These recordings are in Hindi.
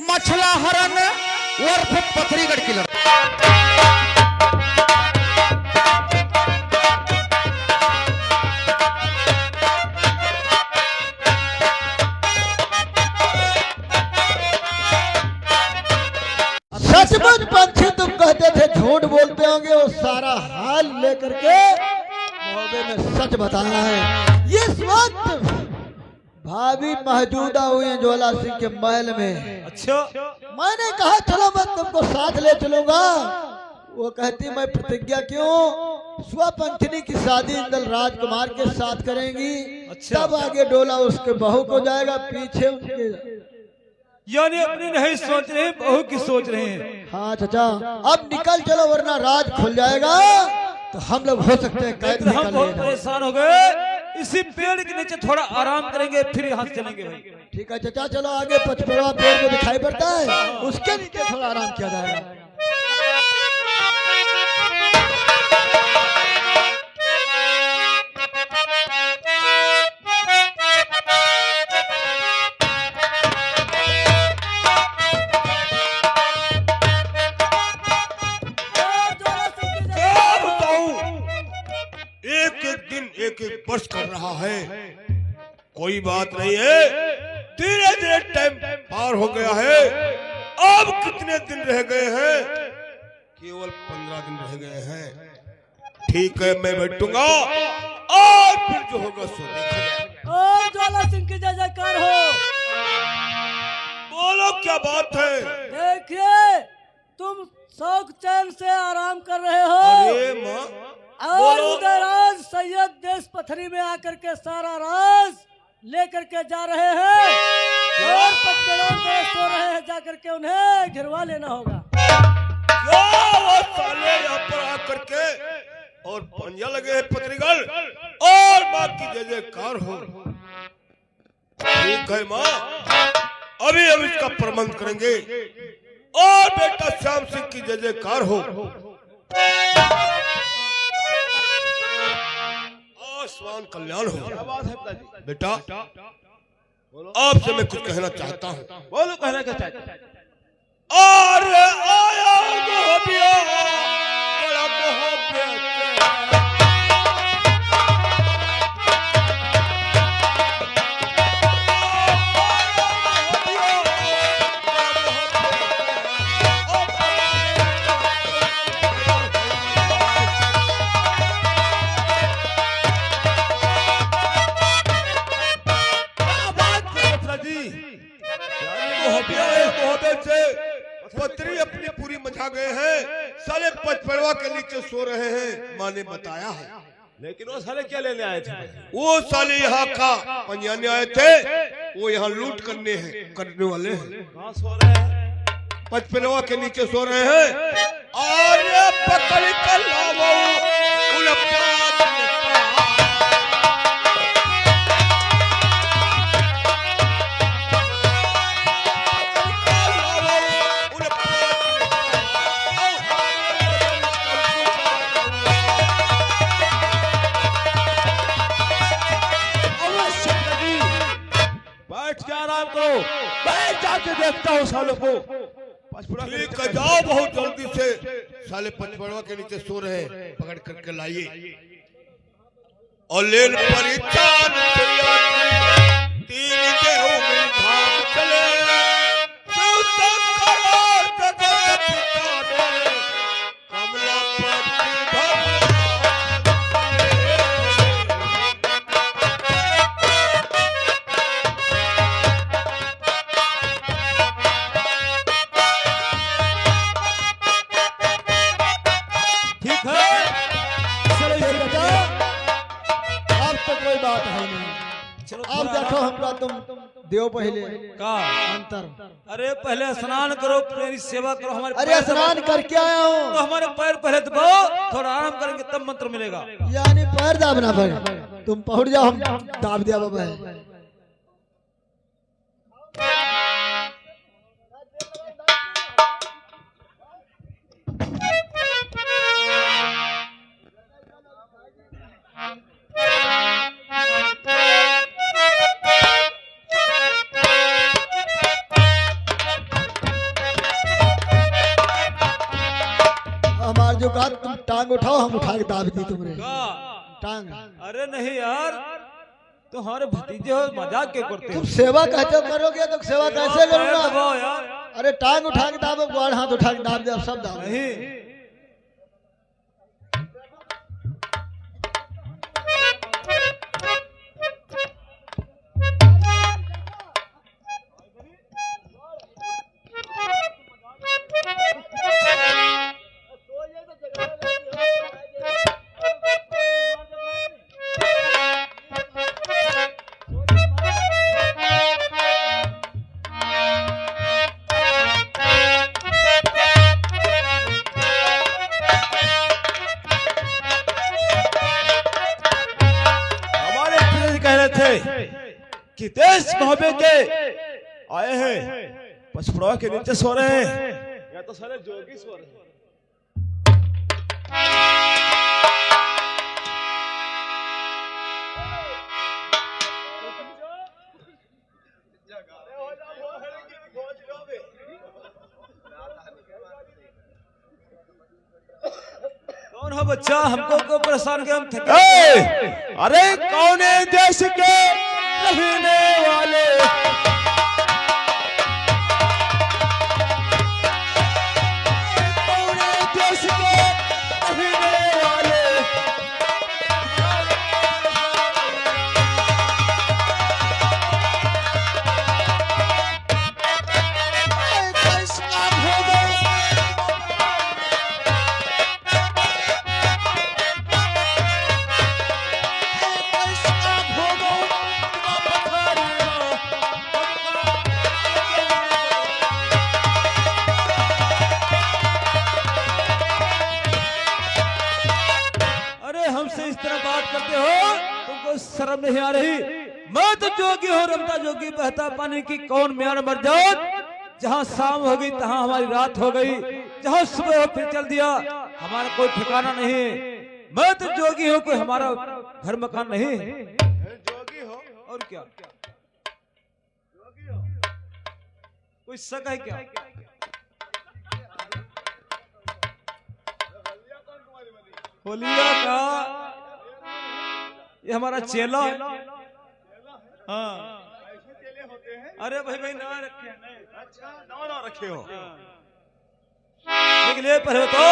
मछला हरन उर्फ पथरीगढ़ की लड़की। सचमुच पंछी तुम कहते थे झूठ बोलते होंगे, वो सारा हाल लेकर के मौके में सच बताना है। इस वक्त भाभी मौजूदा हुई है ज्वाला सिंह के महल में। अच्छा, मैंने कहा चलो मैं तुमको साथ ले चलूंगा। वो कहती मैं प्रतिज्ञा क्यों, स्वपंखनी की शादी इंदल राजकुमार के साथ करेंगी। अच्छा। तब आगे डोला उसके बहू को जाएगा, पीछे उनके। यानी अपनी नहीं सोच रहे हैं, बहू की सोच रहे हैं। हाँ चाचा, अब निकल चलो वरना राज खुल जाएगा तो हम लोग हो सकते हैं कैद लेकिन हम निकल बहुत लेना। परेशान हो गए। इसी पेड़ के नीचे थोड़ा आराम करेंगे, फिर यहाँ से चलेंगे भाई। ठीक है चाचा, चलो आगे पचपड़वा पेड़ को दिखाई पड़ता है, उसके नीचे थोड़ा आराम किया जाएगा। एक एक वर्ष कर रहा है, कोई बात नहीं है। धीरे धीरे टाइम पार हो गया है। अब कितने दिन रह गए हैं? केवल 15 दिन रह गए हैं। ठीक है, मैं बैठूंगा और फिर जो होगा सो देखा जाएगा। और ज्वाला सिंह की जय जयकार हो। बोलो क्या बात है? देखिए तुम शौक चैन से आराम कर रहे हो अरे माँ, और उदयराज सैयद देश पथरी में आकर के सारा राज लेकर के जा रहे हैं और पटपेड़ों पे सो रहे हैं, जाकर के उन्हें घिरवा लेना होगा। क्या वो साले यहाँ पर आकर के और पंजा लगे हैं पत्रिगढ़ और बाकी जय जयकार हो। ठीक है माँ, अभी हम इसका प्रबंध करेंगे और बेटा श्याम सिंह की जय जयकार हो। आसमान कल्याण हो। बेटा आपसे मैं कुछ कहना चाहता हूँ। बोलो, कहना क्या चाहते? और आया मोहबिया, बड़ा मोहब्बत। पत्री अपनी पूरी मचा गए हैं, साले पचपड़वा के नीचे सो रहे हैं, माँ ने बताया है। लेकिन वो साले क्या लेने आए थे? वो साले यहाँ का पंजाने आए थे, वो यहाँ लूट करने वाले हैं। कहाँ सो रहे हैं? पचपड़वा के नीचे सो रहे हैं। और पकड़ कर लाओ उन आराम करो, मैं जाके देखता हूँ सालों को। ठीक है, जाओ बहुत जल्दी से। साले पचपड़वा के नीचे सो रहे हैं, पकड़ करके लाइए। और लेन पर ही चांद तीन देव में धाम चले, शिव शंकर जगत पिता ने कमलापति अब देखो हमरा तुम देव पहले का अंतर। अरे पहले स्नान करो, मेरी सेवा करो। हमारे अरे पैर स्नान करके आया तो हूँ। हमारे पैर पहले दबाओ, थोड़ा आराम करेंगे तब मंत्र मिलेगा। यानी पैर दाबना पड़ेगा। तुम पहुंच जाओ, हम दाब दिया बाबा। जो कहा तुम टांग उठाओ, हम उठा के दाब दी तुमरे का? टांग। अरे नहीं यार, तुम्हारे भतीजे हो, मजाक के करते तुम हो। सेवा कहते हो करोगे तो सेवा कैसे करूंगा? दबाओ यार। अरे टांग उठा के दाबो, बाढ़ हाथ उठा के दाब दे, अब सब दाब। नहीं कि देश मोहब्बे के आए हैं, पचपड़वा के नीचे सो रहे हैं, या तो सारे जोगी सो रहे हैं। कौन हो बच्चा, हमको को परेशान के हम थके। अरे कौन है देश के रहने वाले, कौन है देश के रहने वाले, देश का भोग शर्म नहीं आ रही? मैं तो जोगी हूँ, रमता जोगी, बहता पानी की कौन म्यान मर जाओ। जहाँ शाम हो गई तहाँ हमारी रात हो गई, जहाँ सुबह हो फिर चल दिया, हमारा कोई ठिकाना नहीं। मैं तो जोगी हूँ, कोई हमारा घर मकान नहीं। जोगी हो और क्या? जोगी हो, कोई शक है क्या? होलिया का ये हमारा चेला। हाँ, अरे भाई भाई ना रखे। अच्छा, ना रखे हो। लेकिन ये पहले तो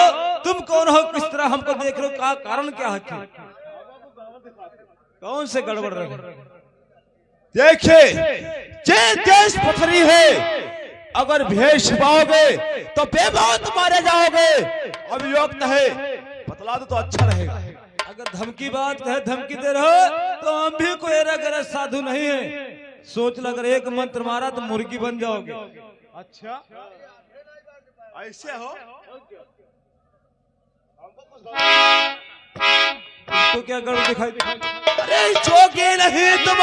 तुम कौन हो, किस तरह हमको देख रहे हो, का कारण क्या है? कौन से गड़बड़ रहे? देखिए, जे देश पथरी है, अगर भेष पाओगे तो बेमौत मारे जाओगे। अब योग है, बतला दो तो अच्छा रहेगा। अगर धमकी बात है, धमकी दे रहे तो हम भी कोई अगर साधु नहीं है। सोच लग अगर एक मंत्र मारा तो मुर्गी बन जाओगे। अच्छा, ऐसे हो? तो क्या गड़बड़ दिखाई? अरे जोगी नहीं तुम,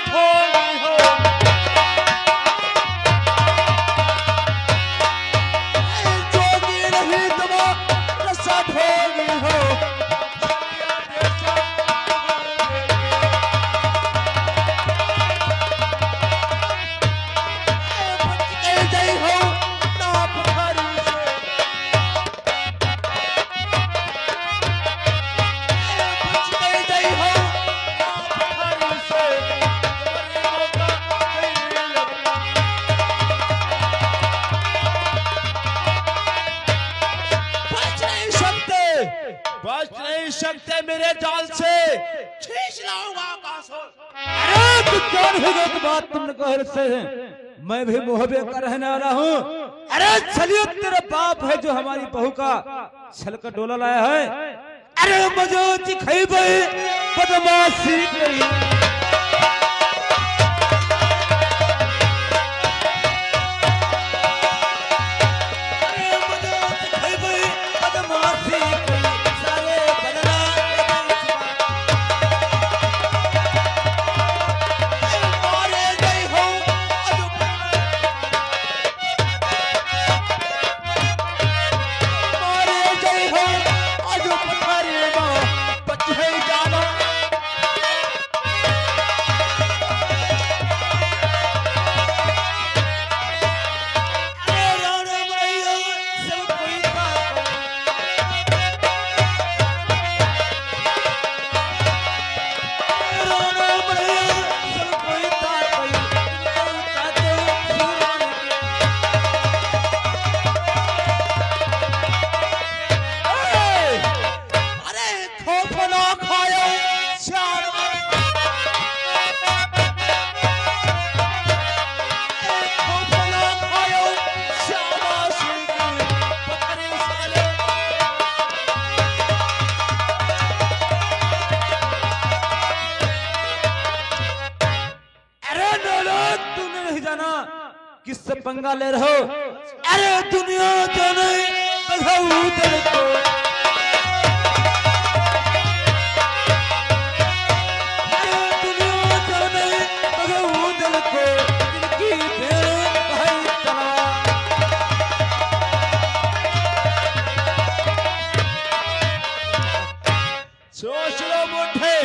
ढोंगी हो। जोगी नहीं तुम, ढोंगी हो। बच नहीं सकते मेरे जाल से, खींच लाऊंगा आकाश। अरे तू कौन हो गया? बात तुमने कह से मैं भी मोहब्बे का रहने वाला हूँ। अरे चलिए, तेरा बाप है जो हमारी बहू का छल का डोला लाया है। अरे मुझे दिखाई बदमाशी करी। किससे पंगा ले रहे हो? अरे दुनिया जाने बघाऊ दिल को, अरे दुनिया जाने बघाऊ दिल को, इनकी भेड़ भाई तलवार। सोच लो मुठे,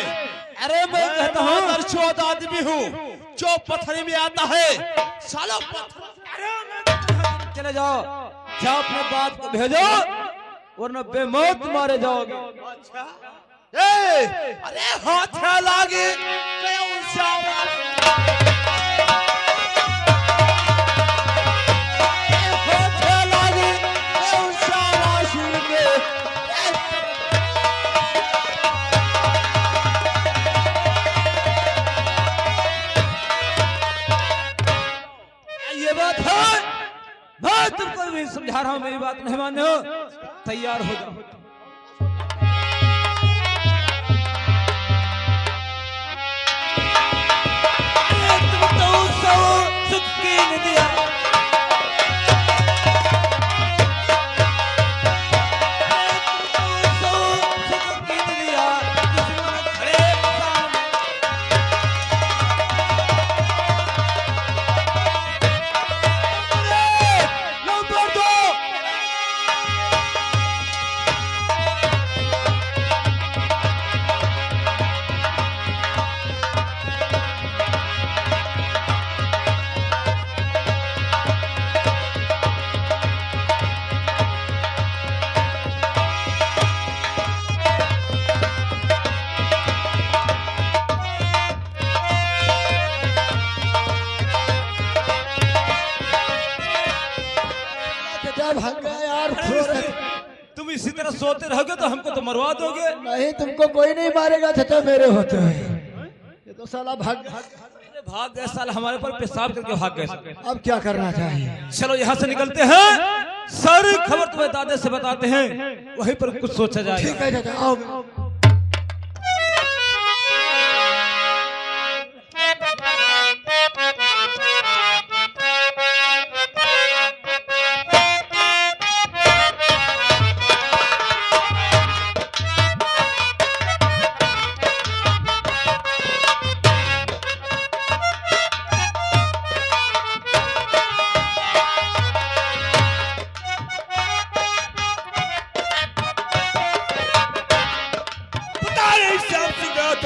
अरे मैं कहता हूँ दर्शोद आदमी हूँ जो पथरी में आता है साला चले जाओ, जाओ अपने बाप को भेजो वरना बेमौत मारे जाओगे। अच्छा अरे हाथ लागे मैं तुमको भी समझा रहा हूँ, मेरी बात नहीं माने हो, तैयार हो जाओ। तुम तो सुख की निदिया, सुख की निदिया भाग गए यार। तुम इसी तरह सोते रहोगे तो हमको तो मरवा दोगे। नहीं, तुमको कोई नहीं मारेगा चाचा, मेरे होते हैं। ये तो साला भाग भाग गए, साला हमारे पर पेशाब करके भाग गए। अब क्या करना चाहिए? चलो यहाँ से निकलते हैं, सारी खबर तुम्हें दादे से बताते हैं, वहीं पर कुछ सोचा जाए। ठीक है चाचा, आओ।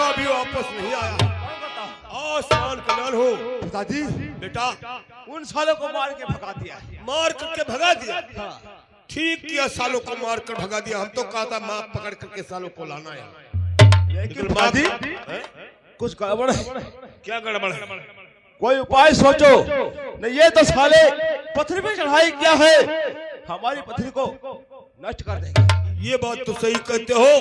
अभी वापस नहीं आया। आसमान का लाल हो पिताजी, बेटा, उन सालों को मार के भगा दिया। मार करके भगा दिया। ठीक किया, सालों को मार कर भगा दिया। हम तो कहा था माँ पकड़ करके सालों को लाना है, लेकिन पिताजी कुछ गड़बड़ है। क्या गड़बड़ है? कोई उपाय सोचो। नहीं ये तो साले पत्थर पे चढ़ाई क्या है, हमारी पत्थर को नष्ट कर देंगे। ये बात तो सही कहते हो,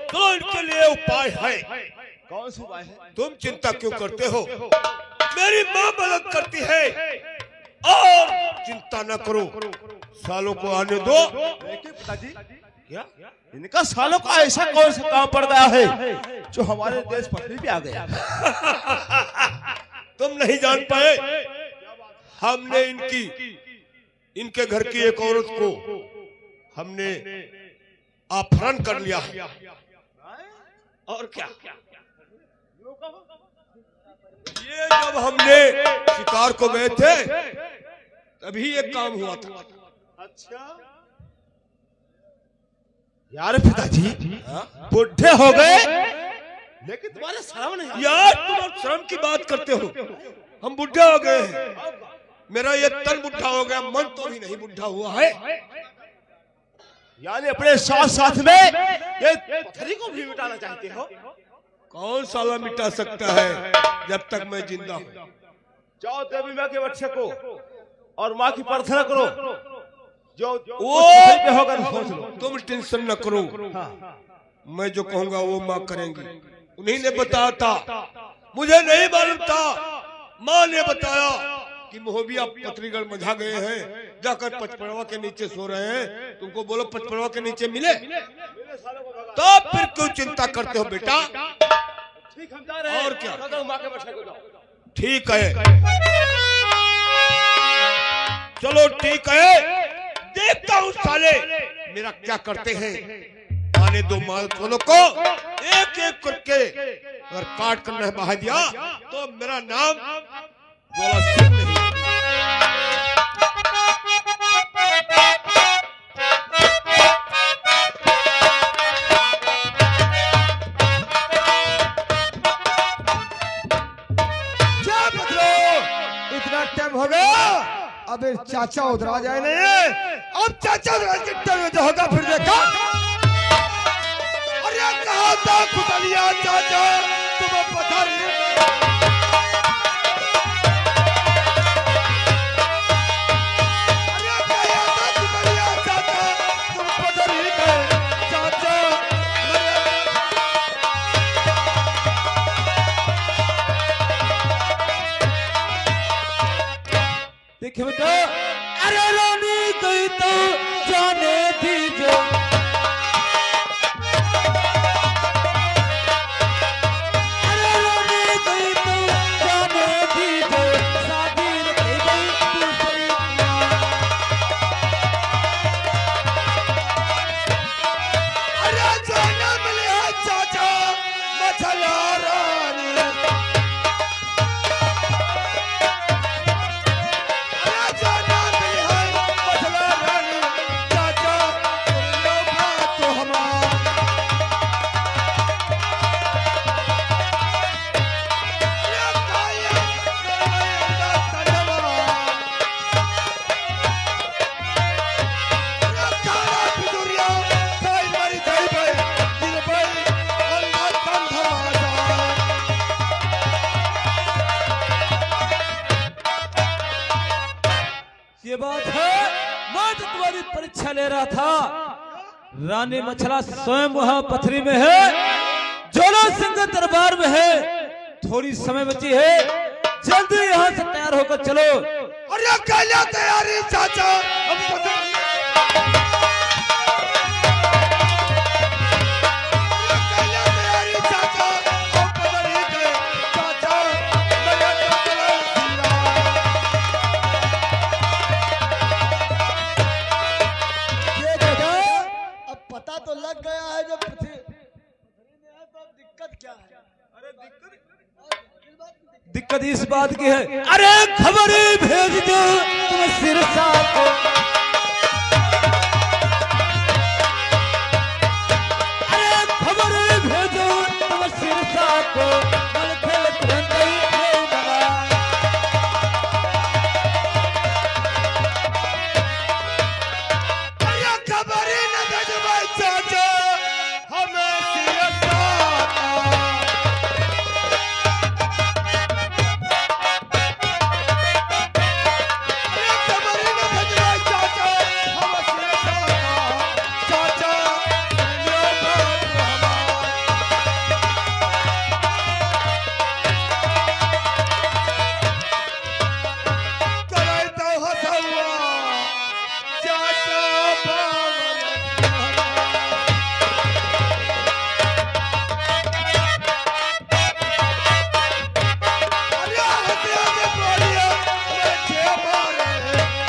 तो इनके लिए उपाय है। कौन सा उपाय है? तुम चिंता क्यों करते हो? मेरी माँ मदद करती है, और चिंता न करो, सालों को आने दो। पिताजी क्या इनका सालों का ऐसा कौन सा काम पड़ गया है जो हमारे देश पटरी पे आ गया? तुम नहीं जान पाए, हमने इनके घर की एक औरत को हमने अपहरण कर लिया है। और क्या? ये जब हमने शिकार को गए थे तभी एक काम हुआ था। अच्छा यार पिताजी बुढ़े हो गए लेकिन तुम्हारे शर्म नहीं। यार तुम शर्म की बात करते हो, हम बुढ़े हो गए हैं। मेरा ये तन बुढ़ा हो गया, मन तो भी नहीं बुढ़ा हुआ है। यानी अपने साथ साथ में ये पत्थरी को भी मिटाना चाहते हो? कौन साला मिटा सकता है जब तक मैं जिंदा हूँ। जाओ देवी माँ के बच्चे को और माँ की प्रार्थना करो, जो वो पे होगा तो सोच लो। तुम टेंशन न करो, मैं जो कहूँगा वो माँ करेंगी। उन्हीं ने बताया था, मुझे नहीं मालूम था। माँ ने बताया कि मोहबिया पत्रीगढ़ मझा गए हैं, जाकर पचपड़वा के नीचे सो रहे हैं। तुमको बोलो पचपड़वा के नीचे मिले, तो फिर क्यों चिंता करते हो बेटा? ठीक हम जा रहे हैं। और क्या? माँ के बच्चे को जाओ। ठीक है। चलो ठीक है, देखता हूँ साले मेरा क्या करते हैं। आने दो माल दोनों को, एक एक करके अगर काट कर नहीं बहा दिया तो मेरा नाम जोला सिंह नहीं। क्या बदलो, इतना टाइम हो गया, अबे चाचा उधर आ जाए नहीं। अब चाचा उधर के टाइम जो होगा फिर देखा। अरे कहा था खुदलिया चाचा, तुम्हें पता नहीं। अरे कहा था खुदलिया चाचा, तुम पता नहीं गए चाचा। देखिए बेटा, अरे रानी गई तो जाने दीजिए, अरे रानी गई तो जाने दीजिए, शादी रखी गई दूसरी। अरे जाना मिले है चाचा, मछला रानी। अरे जाना मिले है मछला रानी, चाचा तुम लोग तो हमारा। अरे काया मेरा तनवा, अरे काला पिजुरिया, काई मारी जाई भाई, दिल भाई, अल्लाह तंधवा जा। ये बात है, मैं तो तुम्हारी परीक्षा ले रहा था। रानी मछला स्वयं वहां पथरी में है, जोला सिंह दरबार में है। थोड़ी समय बची है, जल्दी यहाँ से तैयार होकर चलो। अरे काया तैयारी चाचा, हम पता काया तैयारी चाचा, हम पता नहीं गए चाचा, लगा तो चला सीरा। ये जगह अब पता तो लग गया है, जब पथरी में है तो अब दिक्कत क्या है? दिक्कत इस बात की है, अरे खबर भेज दो तुम सिरसा को, अरे खबर भेजो तुम सिरसा को, मलखल तुरंत ही ले लगा। अरे खबर ही न भेजवाई चाचा, हमें सिरसा। अरे खबर ही न भेजवाई चाचा, हमें सिरसा। चाचा सुनियो बात हमारी। कराई तो हसुआ, चाचा बावल अरे हथिया के बोलिया, अरे छे मारे,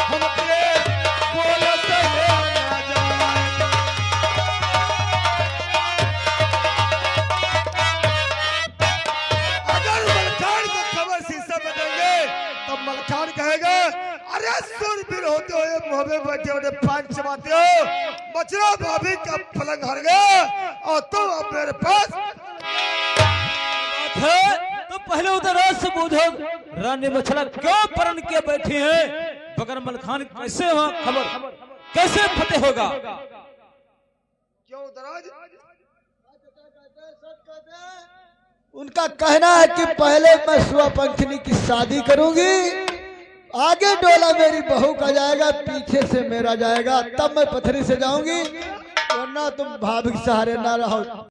हम अपने बोल से ना जाए। अगर मलखान को खबर शीशा में देंगे तो मलखान कहेगा, अरे सुरवीर होते हुए मुंह में बैठे हुए पांच चबाते हो, मछला भाभी का पलंग हर गया और तुम अब मेरे पास। बात है तो पहले उधर से बूझो, रानी मछला क्यों परण के बैठी है, बगर मलखान कैसे वहां खबर कैसे फतेह होगा। क्यों दराज? उनका कहना है कि पहले मैं सुवापंखनी की शादी करूंगी, आगे डोला मेरी बहू का जाएगा, पीछे से मेरा जाएगा, तब मैं पथरी से जाऊंगी, वरना तुम भाभी के सहारे ना रहो।